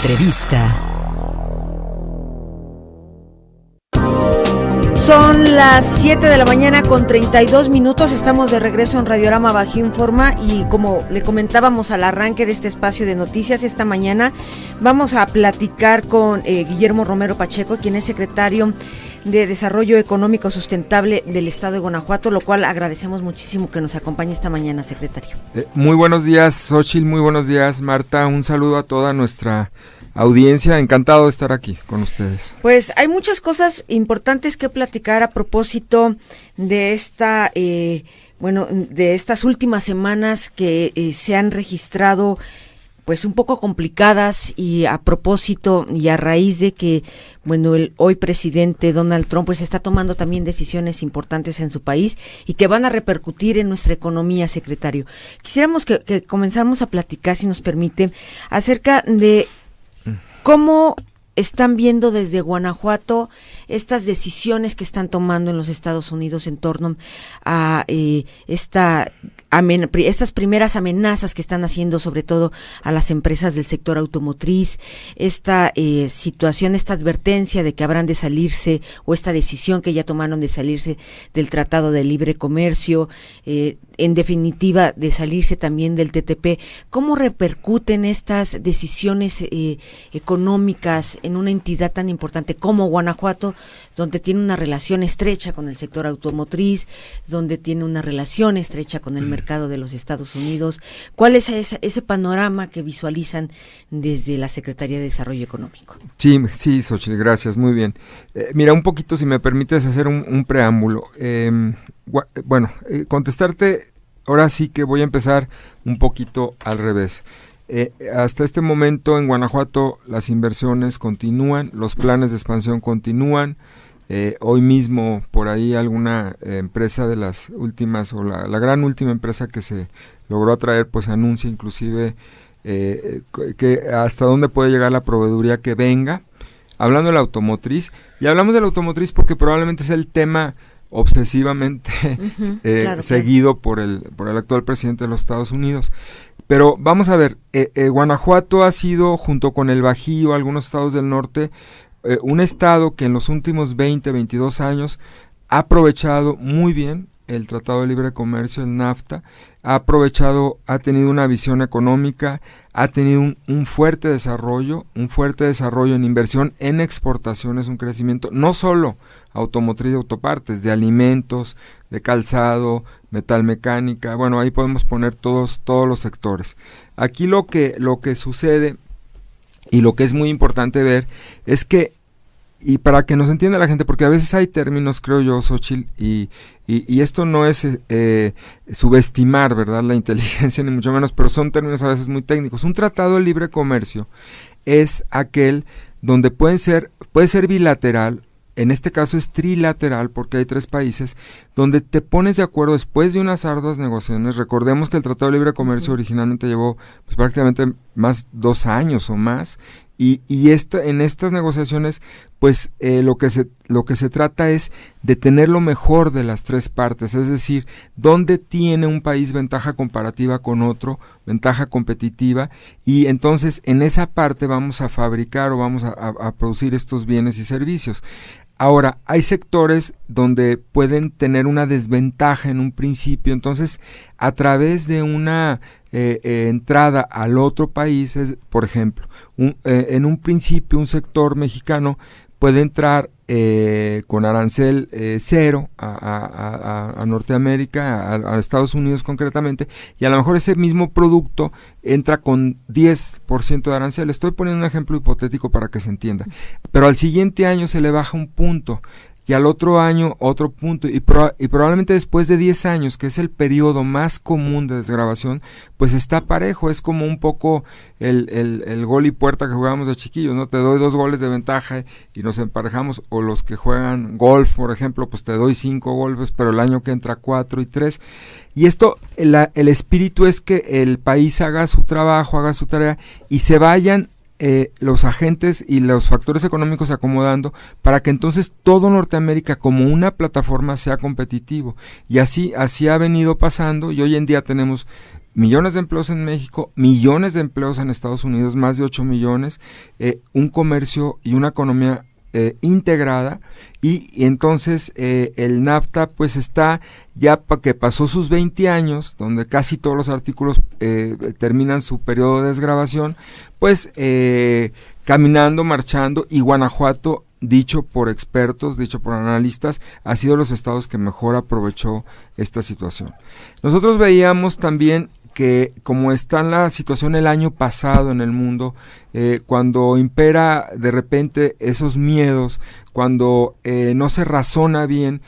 Entrevista. Son las 7 de la mañana con 32 minutos, estamos de regreso en Radiorama Bajío Informa y como le comentábamos al arranque de este espacio de noticias, esta mañana vamos a platicar con Guillermo Romero Pacheco, quien es secretario de Desarrollo Económico Sustentable del Estado de Guanajuato, lo cual agradecemos muchísimo que nos acompañe esta mañana, secretario. Muy buenos días, Xóchitl, muy buenos días, Marta, un saludo a toda nuestra audiencia, encantado de estar aquí con ustedes. Pues hay muchas cosas importantes que platicar a propósito de de estas últimas semanas que se han registrado pues un poco complicadas y a propósito y a raíz de que el hoy presidente Donald Trump pues está tomando también decisiones importantes en su país y que van a repercutir en nuestra economía, secretario. Quisiéramos que comenzáramos a platicar, si nos permite, acerca de ¿cómo están viendo desde Guanajuato estas decisiones que están tomando en los Estados Unidos en torno a estas primeras amenazas que están haciendo sobre todo a las empresas del sector automotriz, esta situación, esta advertencia de que habrán de salirse o esta decisión que ya tomaron de salirse del Tratado de Libre Comercio, en definitiva de salirse también del TTP? ¿Cómo repercuten estas decisiones económicas en una entidad tan importante como Guanajuato, donde tiene una relación estrecha con el sector automotriz, donde tiene una relación estrecha con el mercado de los Estados Unidos? ¿Cuál es ese panorama que visualizan desde la Secretaría de Desarrollo Económico? Sí, Xóchitl, gracias, muy bien. Mira, un poquito, si me permites hacer un preámbulo. Contestarte, ahora sí que voy a empezar un poquito al revés. Hasta este momento en Guanajuato las inversiones continúan, los planes de expansión continúan. Hoy mismo por ahí alguna empresa de las últimas o la gran última empresa que se logró atraer pues anuncia inclusive que hasta dónde puede llegar la proveeduría que venga. Hablando de la automotriz, y hablamos de la automotriz porque probablemente es el tema obsesivamente seguido por el actual presidente de los Estados Unidos. Pero vamos a ver, Guanajuato ha sido, junto con el Bajío, algunos estados del norte, un estado que en los últimos 22 años ha aprovechado muy bien el Tratado de Libre Comercio, el NAFTA, ha tenido una visión económica, ha tenido un fuerte desarrollo en inversión, en exportaciones, un crecimiento, no solo automotriz y autopartes, de alimentos, de calzado, metalmecánica, ahí podemos poner todos los sectores. Aquí lo que sucede y lo que es muy importante ver es que, y para que nos entienda la gente, porque a veces hay términos, creo yo, Xóchitl, y esto no es subestimar, ¿verdad?, la inteligencia, ni mucho menos, pero son términos a veces muy técnicos. Un tratado de libre comercio es aquel donde puede ser bilateral, en este caso es trilateral porque hay 3 países, donde te pones de acuerdo después de unas arduas negociaciones. Recordemos que el Tratado de Libre Comercio originalmente llevó pues prácticamente más 2 años o más, y en estas negociaciones pues lo que se trata es de tener lo mejor de las 3 partes, es decir, dónde tiene un país ventaja comparativa con otro, ventaja competitiva, y entonces en esa parte vamos a fabricar o vamos a producir estos bienes y servicios. Ahora, hay sectores donde pueden tener una desventaja en un principio, entonces a través de una entrada al otro país, por ejemplo, en un principio un sector mexicano puede entrar con arancel cero a Norteamérica, a Estados Unidos concretamente, y a lo mejor ese mismo producto entra con 10% de arancel. Estoy poniendo un ejemplo hipotético para que se entienda, pero al siguiente año se le baja un punto, y al otro año otro punto, y probablemente después de 10 años, que es el periodo más común de desgravación, pues está parejo. Es como un poco el gol y puerta que jugábamos de chiquillos, ¿no? Te doy 2 goles de ventaja y nos emparejamos, o los que juegan golf, por ejemplo, pues te doy 5 golpes, pero el año que entra 4 y 3. Y esto, el espíritu es que el país haga su trabajo, haga su tarea, y se vayan los agentes y los factores económicos acomodando para que entonces todo Norteamérica como una plataforma sea competitivo. Y así ha venido pasando, y hoy en día tenemos millones de empleos en México, millones de empleos en Estados Unidos, más de 8 millones, un comercio y una economía integrada, y entonces el NAFTA pues está ya que pasó sus 20 años, donde casi todos los artículos terminan su periodo de desgravación, pues caminando, marchando, y Guanajuato, dicho por expertos, dicho por analistas, ha sido los estados que mejor aprovechó esta situación. Nosotros veíamos también que como está en la situación el año pasado en el mundo, cuando impera de repente esos miedos, cuando no se razona bien,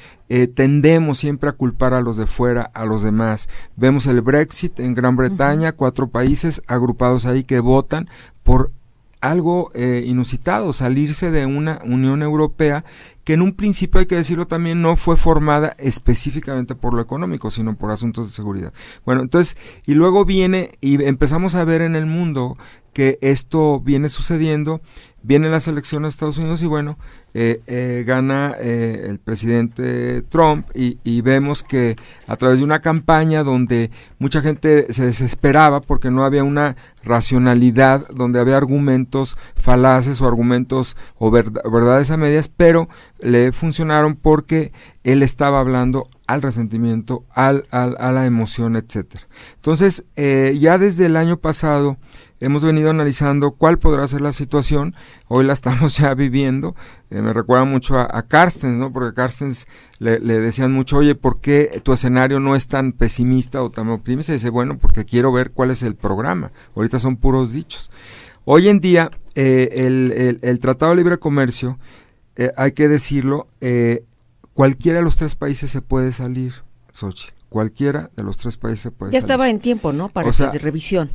tendemos siempre a culpar a los de fuera, a los demás. Vemos el Brexit en Gran Bretaña, 4 países agrupados ahí que votan por algo inusitado, salirse de una Unión Europea que en un principio, hay que decirlo también, no fue formada específicamente por lo económico, sino por asuntos de seguridad. Bueno, entonces, y luego viene, y empezamos a ver en el mundo que esto viene sucediendo, vienen las elecciones de Estados Unidos y bueno, gana el presidente Trump y vemos que a través de una campaña donde mucha gente se desesperaba porque no había una racionalidad, donde había argumentos falaces o argumentos o verdades a medias, pero le funcionaron porque él estaba hablando al resentimiento, a la emoción, etcétera. Entonces, ya desde el año pasado hemos venido analizando cuál podrá ser la situación. Hoy la estamos ya viviendo. Me recuerda mucho a Carstens, ¿no? Porque a Carstens le decían mucho, oye, ¿por qué tu escenario no es tan pesimista o tan optimista? Y dice, bueno, porque quiero ver cuál es el programa. Ahorita son puros dichos. Hoy en día, el Tratado de Libre Comercio, hay que decirlo, cualquiera de los 3 países se puede salir, Xochitl. Cualquiera de los 3 países se puede salir. Ya estaba en tiempo, ¿no? Para de revisión.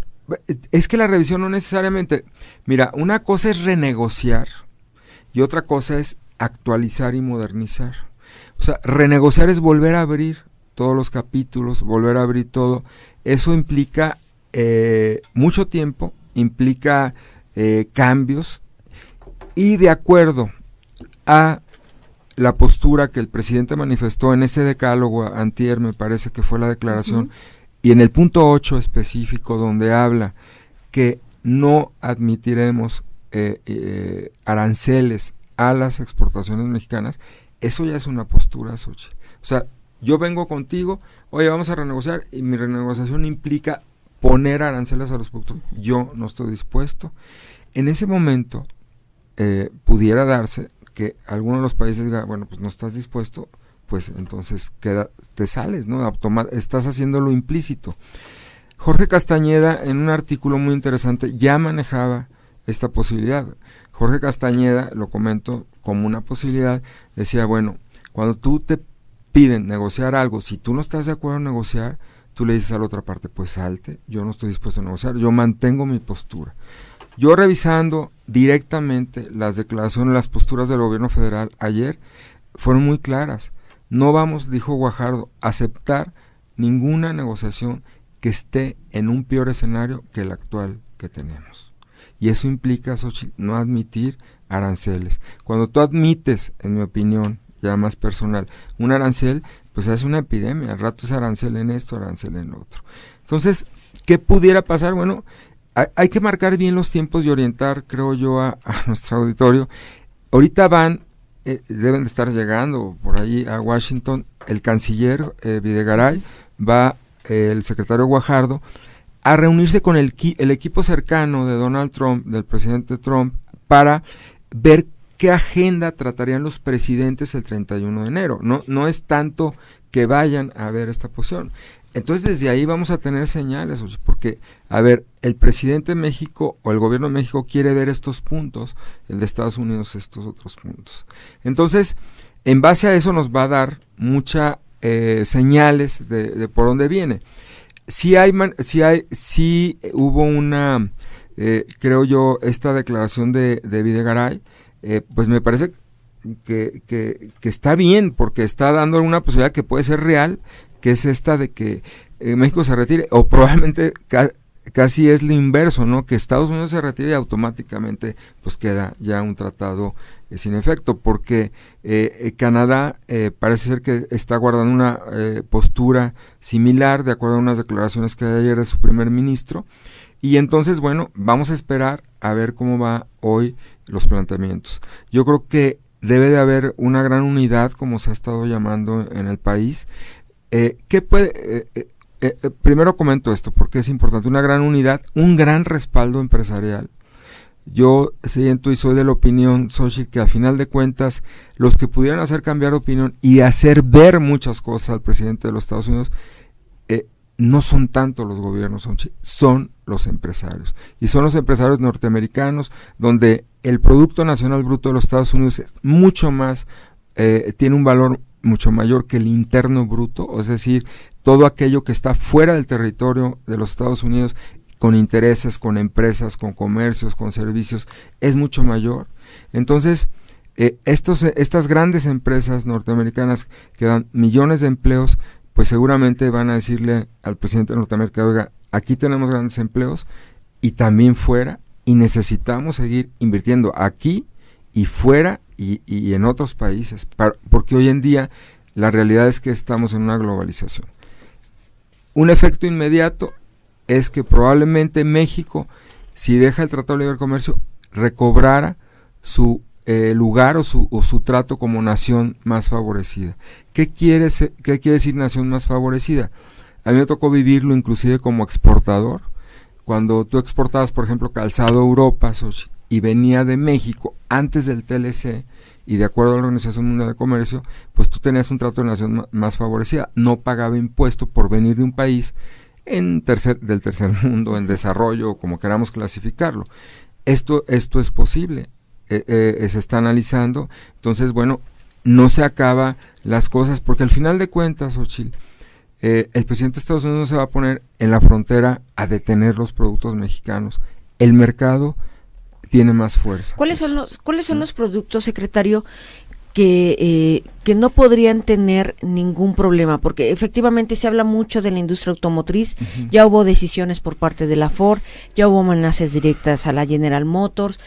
Es que la revisión no necesariamente, mira, una cosa es renegociar y otra cosa es actualizar y modernizar. O sea, renegociar es volver a abrir todos los capítulos, volver a abrir todo. Eso implica mucho tiempo, implica cambios, y de acuerdo a la postura que el presidente manifestó en ese decálogo antier, me parece que fue la declaración, y en el punto 8 específico, donde habla que no admitiremos aranceles a las exportaciones mexicanas, eso ya es una postura, Xochitl. O sea, yo vengo contigo, oye, vamos a renegociar, y mi renegociación implica poner aranceles a los productos. Yo no estoy dispuesto. En ese momento pudiera darse que alguno de los países diga, bueno, pues no estás dispuesto, pues entonces te sales, ¿no? Estás haciéndolo implícito. Jorge Castañeda, en un artículo muy interesante, ya manejaba esta posibilidad. Jorge Castañeda, lo comento como una posibilidad, decía, bueno, cuando tú te piden negociar algo, si tú no estás de acuerdo en negociar, tú le dices a la otra parte, pues salte, yo no estoy dispuesto a negociar, yo mantengo mi postura. Yo revisando directamente las declaraciones, las posturas del gobierno federal ayer, fueron muy claras. No vamos, dijo Guajardo, a aceptar ninguna negociación que esté en un peor escenario que el actual que tenemos. Y eso implica, Xochitl, no admitir aranceles. Cuando tú admites, en mi opinión, ya más personal, un arancel, pues es una epidemia. Al rato es arancel en esto, arancel en lo otro. Entonces, ¿qué pudiera pasar? Bueno, hay que marcar bien los tiempos y orientar, creo yo, a nuestro auditorio. Ahorita deben de estar llegando por ahí a Washington el canciller Videgaray, va el secretario Guajardo a reunirse con el equipo cercano de Donald Trump, del presidente Trump, para ver qué agenda tratarían los presidentes el 31 de enero. No es tanto que vayan a ver esta posición. Entonces desde ahí vamos a tener señales, porque, a ver, el presidente de México o el gobierno de México quiere ver estos puntos, el de Estados Unidos estos otros puntos. Entonces, en base a eso nos va a dar muchas señales de por dónde viene. Sí hubo una, creo yo, esta declaración de Videgaray, pues me parece que está bien, porque está dando una posibilidad que puede ser real, que es esta de que México se retire, o probablemente casi es lo inverso, ¿no? Que Estados Unidos se retire y automáticamente pues queda ya un tratado sin efecto, porque Canadá parece ser que está guardando una postura similar, de acuerdo a unas declaraciones que hay ayer de su primer ministro, y entonces, bueno, vamos a esperar a ver cómo va hoy los planteamientos. Yo creo que debe de haber una gran unidad, como se ha estado llamando en el país. ¿Qué puede...? Primero comento esto, porque es importante, una gran unidad, un gran respaldo empresarial. Yo siento y soy de la opinión, Xochitl, que al final de cuentas, los que pudieran hacer cambiar de opinión y hacer ver muchas cosas al presidente de los Estados Unidos, no son tanto los gobiernos, son los empresarios. Y son los empresarios norteamericanos, donde el Producto Nacional Bruto de los Estados Unidos es mucho más, tiene un valor mucho mayor que el interno bruto, es decir, todo aquello que está fuera del territorio de los Estados Unidos, con intereses, con empresas, con comercios, con servicios, es mucho mayor. Entonces, estas grandes empresas norteamericanas que dan millones de empleos, pues seguramente van a decirle al presidente norteamericano, oiga, aquí tenemos grandes empleos y también fuera, y necesitamos seguir invirtiendo aquí y fuera y en otros países, porque hoy en día la realidad es que estamos en una globalización. Un efecto inmediato es que probablemente México, si deja el Tratado de Libre Comercio, recobrara su lugar o su trato como nación más favorecida. ¿Qué quiere decir nación más favorecida? A mí me tocó vivirlo inclusive como exportador. Cuando tú exportabas, por ejemplo, calzado a Europa, y venía de México antes del TLC, y de acuerdo a la Organización Mundial de Comercio, pues tú tenías un trato de nación más favorecida. No pagaba impuesto por venir de un país del tercer mundo, en desarrollo, como queramos clasificarlo. Esto es posible. Se está analizando. Entonces, bueno, no se acaba las cosas, porque al final de cuentas, Xochitl, el presidente de Estados Unidos no se va a poner en la frontera a detener los productos mexicanos. El mercado tiene más fuerza. ¿Cuáles son los productos, secretario, que no podrían tener ningún problema? Porque efectivamente se habla mucho de la industria automotriz. Uh-huh. Ya hubo decisiones por parte de la Ford, ya hubo amenazas directas a la General Motors.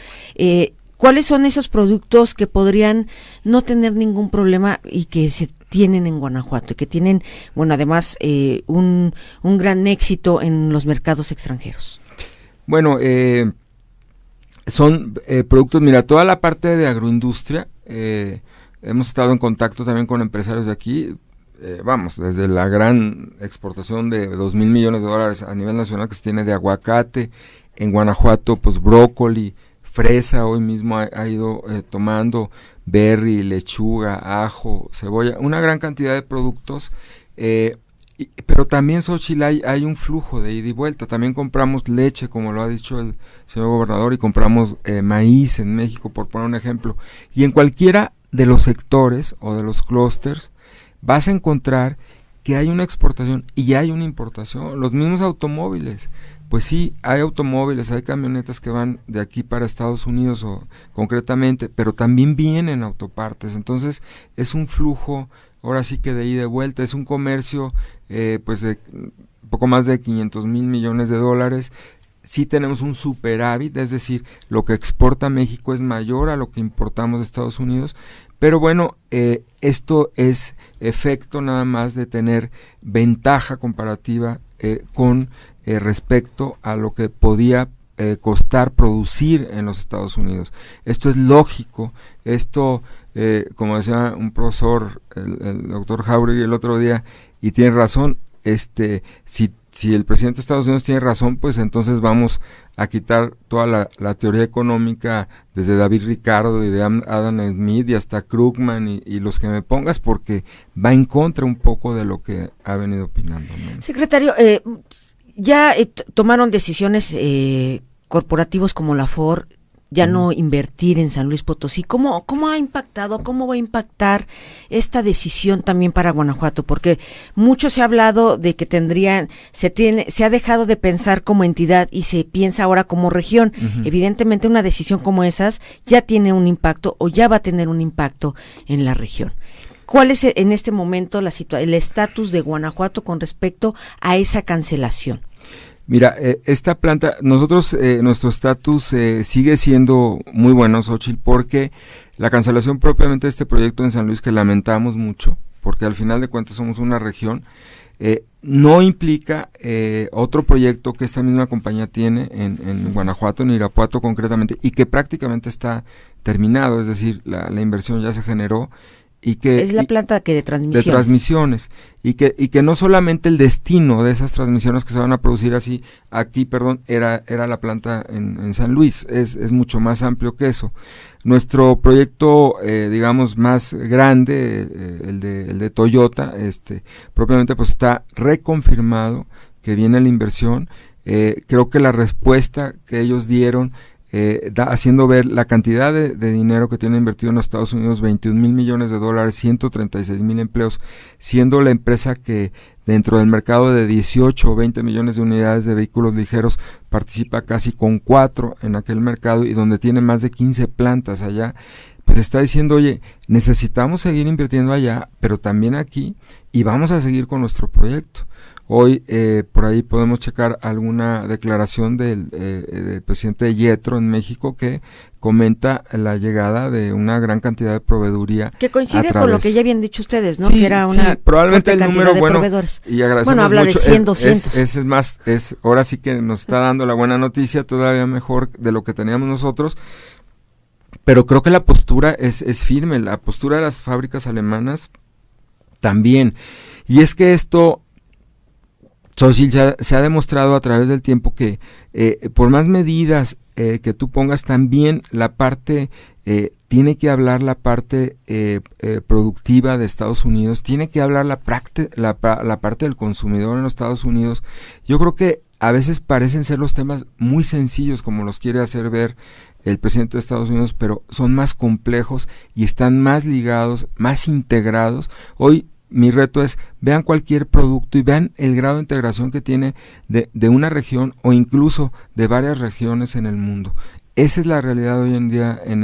¿Cuáles son esos productos que podrían no tener ningún problema y que se tienen en Guanajuato y que tienen, bueno, además un gran éxito en los mercados extranjeros? Bueno, son productos, mira, toda la parte de agroindustria, hemos estado en contacto también con empresarios de aquí, desde la gran exportación de 2,000 millones de dólares a nivel nacional que se tiene de aguacate, en Guanajuato, pues brócoli, fresa, hoy mismo ha ido tomando, berry, lechuga, ajo, cebolla, una gran cantidad de productos, pero también, Xochitl, hay un flujo de ida y vuelta. También compramos leche, como lo ha dicho el señor gobernador, y compramos maíz en México, por poner un ejemplo. Y en cualquiera de los sectores o de los clústeres vas a encontrar que hay una exportación y hay una importación. Los mismos automóviles, pues sí, hay automóviles, hay camionetas que van de aquí para Estados Unidos o concretamente, pero también vienen autopartes. Entonces es un flujo, ahora sí que de ida y vuelta, es un comercio pues de poco más de 500,000 millones de dólares. Sí tenemos un superávit, es decir, lo que exporta México es mayor a lo que importamos de Estados Unidos, pero bueno, esto es efecto nada más de tener ventaja comparativa con respecto a lo que podía costar producir en los Estados Unidos. Esto es lógico, esto, como decía un profesor, el doctor Jauregui el otro día, y tiene razón, si el presidente de Estados Unidos tiene razón, pues entonces vamos a quitar toda la teoría económica desde David Ricardo y de Adam Smith y hasta Krugman y los que me pongas, porque va en contra un poco de lo que ha venido opinando, ¿no? Secretario, ya tomaron decisiones corporativos como la Ford, ya no invertir en San Luis Potosí. ¿Cómo ha impactado, cómo va a impactar esta decisión también para Guanajuato? Porque mucho se ha hablado de que se ha dejado de pensar como entidad y se piensa ahora como región. Uh-huh. Evidentemente una decisión como esas ya tiene un impacto o ya va a tener un impacto en la región. ¿Cuál es en este momento el estatus de Guanajuato con respecto a esa cancelación? Mira, esta planta, nuestro estatus sigue siendo muy bueno, Xochitl, porque La cancelación propiamente de este proyecto en San Luis, que lamentamos mucho, porque al final de cuentas somos una región, no implica otro proyecto que esta misma compañía tiene en Guanajuato, en Irapuato concretamente, y que prácticamente está terminado, es decir, la inversión ya se generó. Y que, es la planta que de transmisiones. De transmisiones, y que no solamente el destino de esas transmisiones que se van a producir aquí, era la planta en San Luis, es mucho más amplio que eso. Nuestro proyecto, digamos, más grande, el de Toyota, propiamente pues está reconfirmado que viene la inversión. Creo que la respuesta que ellos dieron, haciendo ver la cantidad de dinero que tiene invertido en los Estados Unidos, 21,000 millones de dólares, 136,000 empleos, siendo la empresa que dentro del mercado de 18 o 20 millones de unidades de vehículos ligeros participa casi con 4 en aquel mercado, y donde tiene más de 15 plantas allá, pues está diciendo, oye, necesitamos seguir invirtiendo allá, pero también aquí, y vamos a seguir con nuestro proyecto. Hoy por ahí podemos checar alguna declaración del presidente de Yetro en México, que comenta la llegada de una gran cantidad de proveeduría. Que coincide con lo que ya habían dicho ustedes, ¿no? Sí, que era una probablemente el número, de proveedores. Y agradecemos habla mucho, de 100, 200. Ahora sí que nos está dando la buena noticia, todavía mejor de lo que teníamos nosotros. Pero creo que la postura es firme, la postura de las fábricas alemanas también. Y es que esto, Xochitl, se ha demostrado a través del tiempo que por más medidas que tú pongas, también la parte, tiene que hablar la parte productiva de Estados Unidos, tiene que hablar la parte del consumidor en los Estados Unidos. Yo creo que a veces parecen ser los temas muy sencillos, como los quiere hacer ver el presidente de Estados Unidos, pero son más complejos y están más ligados, más integrados. Hoy mi reto es, vean cualquier producto y vean el grado de integración que tiene de una región o incluso de varias regiones en el mundo. Esa es la realidad hoy en día en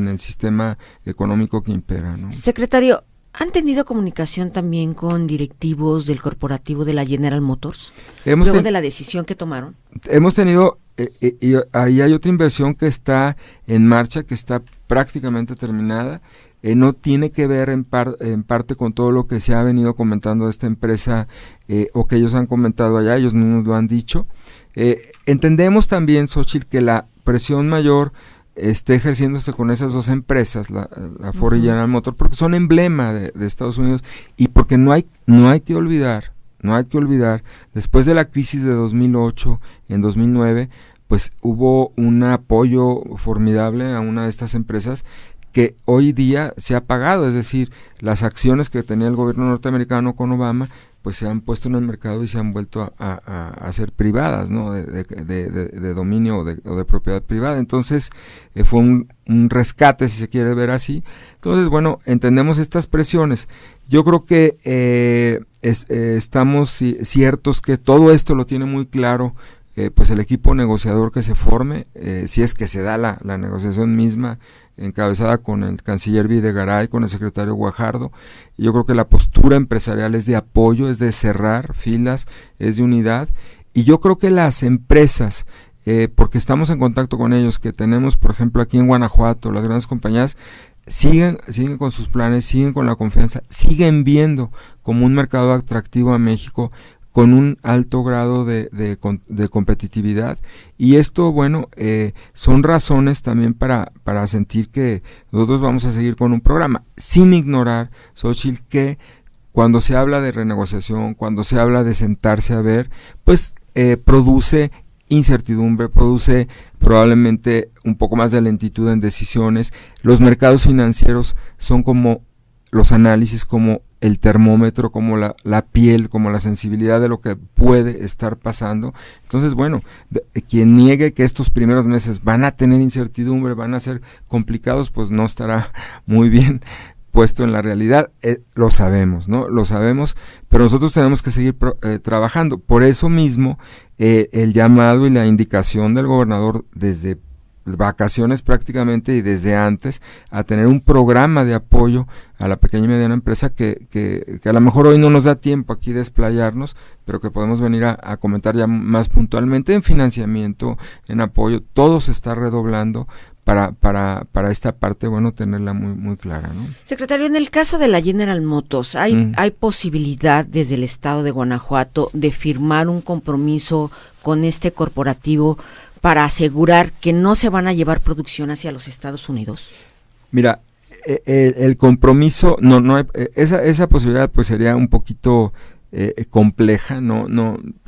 el sistema económico que impera, ¿no? Secretario, ¿han tenido comunicación también con directivos del corporativo de la General Motors? Luego de la decisión que tomaron. Hemos tenido, y ahí hay otra inversión que está en marcha, que está prácticamente terminada. No tiene que ver en parte con todo lo que se ha venido comentando de esta empresa, o que ellos han comentado allá, ellos mismos lo han dicho. Entendemos también, Xochitl, que la presión mayor esté ejerciéndose con esas dos empresas, la Ford y General Motors, porque son emblema de Estados Unidos, y porque no hay que olvidar, después de la crisis de 2008, en 2009, pues hubo un apoyo formidable a una de estas empresas que hoy día se ha pagado, es decir, las acciones que tenía el gobierno norteamericano con Obama, pues se han puesto en el mercado y se han vuelto a ser privadas, ¿no? de dominio o de propiedad privada. Entonces fue un rescate, si se quiere ver así. Entonces, bueno, entendemos estas presiones. Yo creo que estamos ciertos que todo esto lo tiene muy claro pues el equipo negociador que se forme, si es que se da la negociación misma, encabezada con el canciller Videgaray, con el secretario Guajardo. Yo creo que la postura empresarial es de apoyo, es de cerrar filas, es de unidad, y yo creo que las empresas, porque estamos en contacto con ellos, que tenemos por ejemplo aquí en Guanajuato, las grandes compañías, siguen con sus planes, siguen con la confianza, siguen viendo como un mercado atractivo a México, con un alto grado de competitividad, y esto, bueno, son razones también para sentir que nosotros vamos a seguir con un programa, sin ignorar, Xochitl, que cuando se habla de renegociación, cuando se habla de sentarse a ver, pues produce incertidumbre, produce probablemente un poco más de lentitud en decisiones. Los mercados financieros son como los análisis, como el termómetro, como la piel, como la sensibilidad de lo que puede estar pasando. Entonces, bueno, quien niegue que estos primeros meses van a tener incertidumbre, van a ser complicados, pues no estará muy bien puesto en la realidad. Lo sabemos, ¿no? Lo sabemos, pero nosotros tenemos que seguir trabajando. Por eso mismo, el llamado y la indicación del gobernador desde vacaciones prácticamente y desde antes, a tener un programa de apoyo a la pequeña y mediana empresa que a lo mejor hoy no nos da tiempo aquí de explayarnos, pero que podemos venir a comentar ya más puntualmente, en financiamiento, en apoyo. Todo se está redoblando para esta parte, bueno, tenerla muy, muy clara, ¿no? Secretario, en el caso de la General Motors, ¿hay posibilidad desde el estado de Guanajuato de firmar un compromiso con este corporativo para asegurar que no se van a llevar producción hacia los Estados Unidos? Mira, el compromiso, no hay, esa posibilidad pues sería un poquito compleja, no,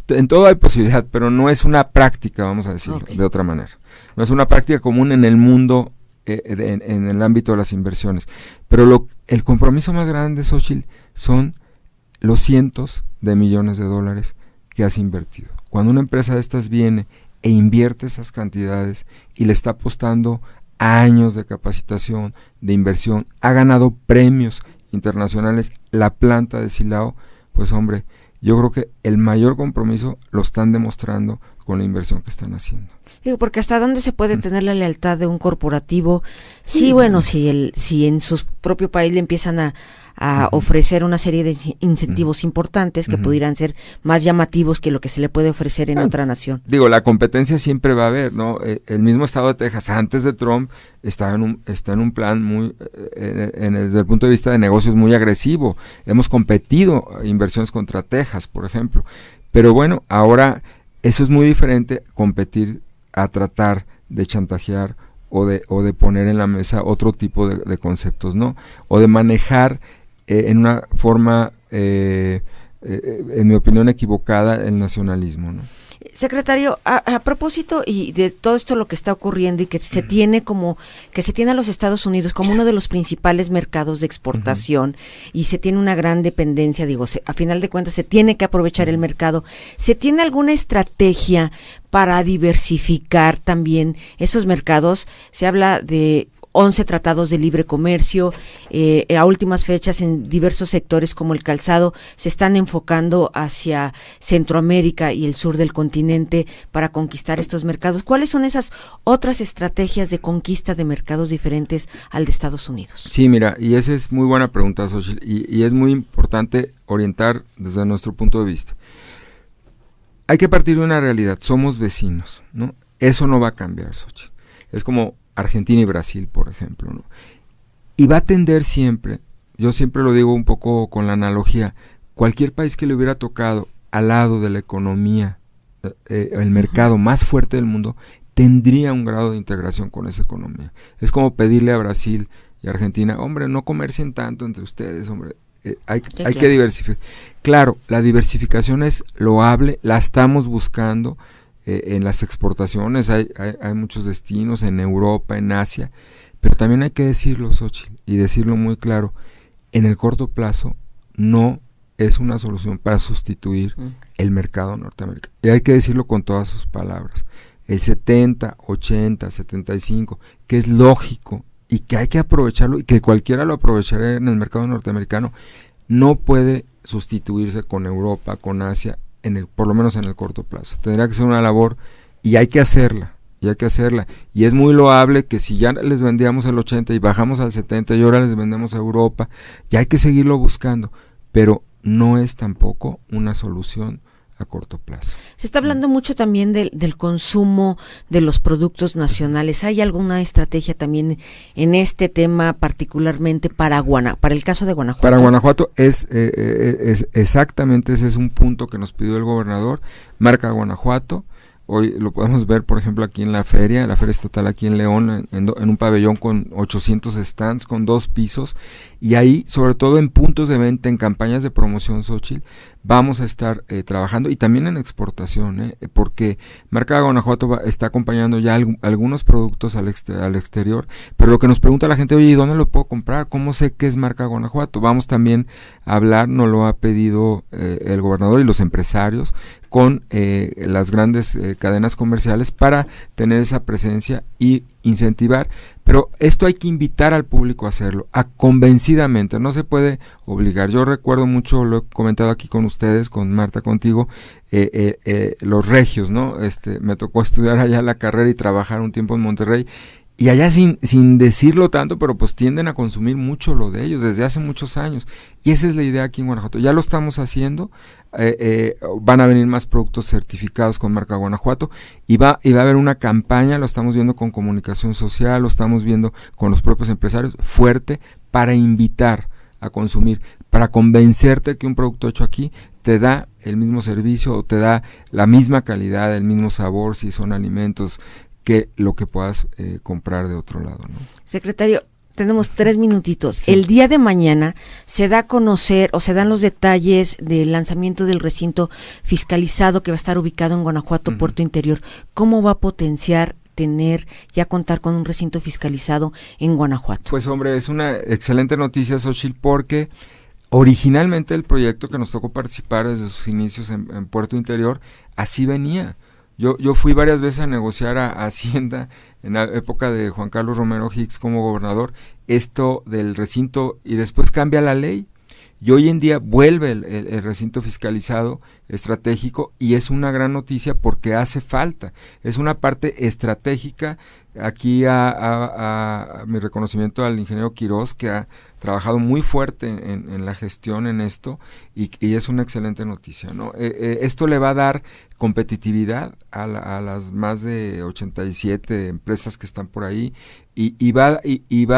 en todo hay posibilidad, pero no es una práctica, vamos a decirlo de otra manera. No es una práctica común en el mundo, en el ámbito de las inversiones. Pero el compromiso más grande, Xóchitl, son los cientos de millones de dólares que has invertido. Cuando una empresa de estas viene e invierte esas cantidades y le está apostando años de capacitación, de inversión, ha ganado premios internacionales, la planta de Silao, pues hombre, yo creo que el mayor compromiso lo están demostrando con la inversión que están haciendo. Digo, porque hasta dónde se puede tener la lealtad de un corporativo. Sí, bueno, si en su propio país le empiezan a ofrecer una serie de incentivos importantes que pudieran ser más llamativos que lo que se le puede ofrecer en otra nación. Digo, la competencia siempre va a haber, ¿no? El mismo estado de Texas, antes de Trump, está en un plan muy, desde el punto de vista de negocios, muy agresivo. Hemos competido inversiones contra Texas, por ejemplo. Pero bueno, ahora eso es muy diferente, competir a tratar de chantajear o de poner en la mesa otro tipo de conceptos, ¿no? O de manejar en una forma, en mi opinión, equivocada el nacionalismo, ¿no? Secretario, a propósito y de todo esto lo que está ocurriendo y que se tiene a los Estados Unidos como uno de los principales mercados de exportación y se tiene una gran dependencia, digo, a final de cuentas se tiene que aprovechar el mercado. ¿Se tiene alguna estrategia para diversificar también esos mercados? Se habla de 11 tratados de libre comercio, a últimas fechas en diversos sectores como el calzado se están enfocando hacia Centroamérica y el sur del continente para conquistar estos mercados. ¿Cuáles son esas otras estrategias de conquista de mercados diferentes al de Estados Unidos? Sí, mira, y esa es muy buena pregunta, Xóchitl, y es muy importante orientar desde nuestro punto de vista. Hay que partir de una realidad, somos vecinos, ¿no? Eso no va a cambiar, Xóchitl. Es como Argentina y Brasil, por ejemplo, ¿no? Y va a tender siempre, yo siempre lo digo un poco con la analogía, cualquier país que le hubiera tocado al lado de la economía, el mercado más fuerte del mundo, tendría un grado de integración con esa economía. Es como pedirle a Brasil y Argentina, hombre, no comercien tanto entre ustedes, hombre, hay que diversificar. Claro, la diversificación es loable, la estamos buscando. En las exportaciones hay muchos destinos en Europa, en Asia, pero también hay que decirlo, Xóchitl, y decirlo muy claro, en el corto plazo no es una solución para sustituir el mercado norteamericano, y hay que decirlo con todas sus palabras, el 70, 80, 75, que es lógico y que hay que aprovecharlo y que cualquiera lo aprovechará en el mercado norteamericano, no puede sustituirse con Europa, con Asia, por lo menos en el corto plazo. Tendría que ser una labor y hay que hacerla, y es muy loable que si ya les vendíamos el 80 y bajamos al 70 y ahora les vendemos a Europa, ya hay que seguirlo buscando, pero no es tampoco una solución a corto plazo. Se está hablando mucho también del consumo de los productos nacionales. ¿Hay alguna estrategia también en este tema, particularmente para el caso de Guanajuato? Para Guanajuato es exactamente ese es un punto que nos pidió el gobernador, marca Guanajuato. Hoy lo podemos ver, por ejemplo, aquí en la feria estatal aquí en León, en un pabellón con 800 stands, con 2 pisos, y ahí, sobre todo en puntos de venta, en campañas de promoción, Xóchitl, vamos a estar trabajando, y también en exportación, porque Marca Guanajuato está acompañando ya algunos productos al exterior, pero lo que nos pregunta la gente, oye, ¿y dónde lo puedo comprar? ¿Cómo sé qué es Marca Guanajuato? Vamos también a hablar, nos lo ha pedido el gobernador y los empresarios, con las grandes cadenas comerciales para tener esa presencia y incentivar, pero esto hay que invitar al público a hacerlo, convencidamente, no se puede obligar. Yo recuerdo mucho, lo he comentado aquí con ustedes, con Marta, contigo, los regios, ¿no? Me tocó estudiar allá la carrera y trabajar un tiempo en Monterrey, Y allá sin decirlo tanto, pero pues tienden a consumir mucho lo de ellos desde hace muchos años. Y esa es la idea aquí en Guanajuato. Ya lo estamos haciendo, van a venir más productos certificados con marca Guanajuato y va a haber una campaña, lo estamos viendo con comunicación social, lo estamos viendo con los propios empresarios, fuerte para invitar a consumir, para convencerte que un producto hecho aquí te da el mismo servicio o te da la misma calidad, el mismo sabor si son alimentos, que lo que puedas comprar de otro lado, ¿no? Secretario, tenemos 3 minutitos. Sí. El día de mañana se da a conocer o se dan los detalles del lanzamiento del recinto fiscalizado que va a estar ubicado en Guanajuato, Puerto Interior. ¿Cómo va a potenciar ya contar con un recinto fiscalizado en Guanajuato? Pues hombre, es una excelente noticia, Xochitl, porque originalmente el proyecto que nos tocó participar desde sus inicios en Puerto Interior, así venía. Yo fui varias veces a negociar a Hacienda en la época de Juan Carlos Romero Hicks como gobernador, esto del recinto, y después cambia la ley, y hoy en día vuelve el recinto fiscalizado estratégico, y es una gran noticia porque hace falta, es una parte estratégica. Aquí a mi reconocimiento al ingeniero Quirós, que ha trabajado muy fuerte en la gestión en esto, y es una excelente noticia, ¿no? Esto le va a dar competitividad a las más de 87 empresas que están por ahí, y va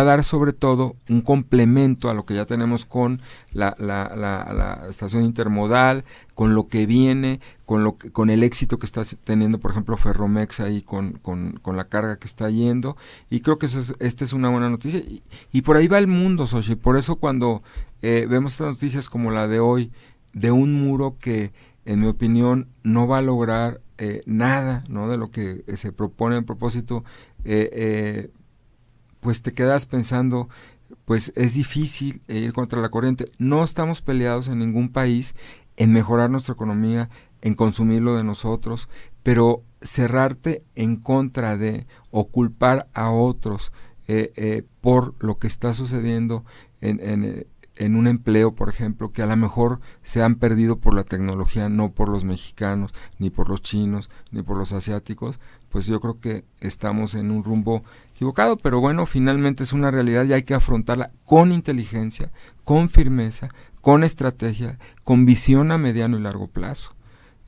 a dar sobre todo un complemento a lo que ya tenemos con la estación intermodal, con lo que viene, con el éxito que está teniendo, por ejemplo, Ferromex ahí con la carga que está yendo, y creo que esta es una buena noticia, y por ahí va el mundo, Xochitl. Por eso cuando vemos estas noticias como la de hoy, de un muro que, en mi opinión, no va a lograr nada, ¿no?, de lo que se propone en propósito, pues te quedas pensando, pues es difícil ir contra la corriente. No estamos peleados en ningún país en mejorar nuestra economía, en consumir lo de nosotros, pero cerrarte en contra de o culpar a otros por lo que está sucediendo en un empleo, por ejemplo, que a lo mejor se han perdido por la tecnología, no por los mexicanos, ni por los chinos, ni por los asiáticos, pues yo creo que estamos en un rumbo equivocado, pero bueno, finalmente es una realidad y hay que afrontarla con inteligencia, con firmeza, con estrategia, con visión a mediano y largo plazo.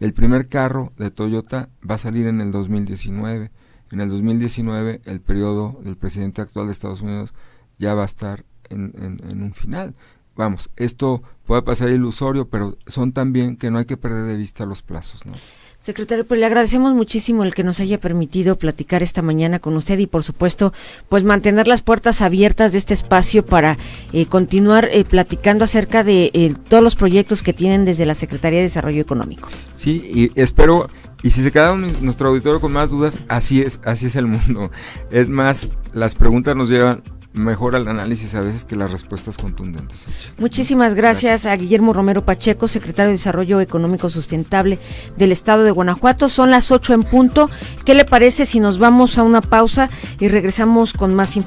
El primer carro de Toyota va a salir en el 2019. En el 2019 el periodo del presidente actual de Estados Unidos ya va a estar en un final. Vamos, esto puede pasar ilusorio, pero son también que no hay que perder de vista los plazos, ¿no? Secretario, pues le agradecemos muchísimo el que nos haya permitido platicar esta mañana con usted y por supuesto pues mantener las puertas abiertas de este espacio para continuar platicando acerca de todos los proyectos que tienen desde la Secretaría de Desarrollo Económico. Sí, y espero, y si se queda nuestro auditorio con más dudas, así es el mundo. Es más, las preguntas nos llevan mejor al análisis a veces que las respuestas contundentes. Muchísimas gracias a Guillermo Romero Pacheco, secretario de Desarrollo Económico Sustentable del Estado de Guanajuato. Son las 8 en punto. ¿Qué le parece si nos vamos a una pausa y regresamos con más información?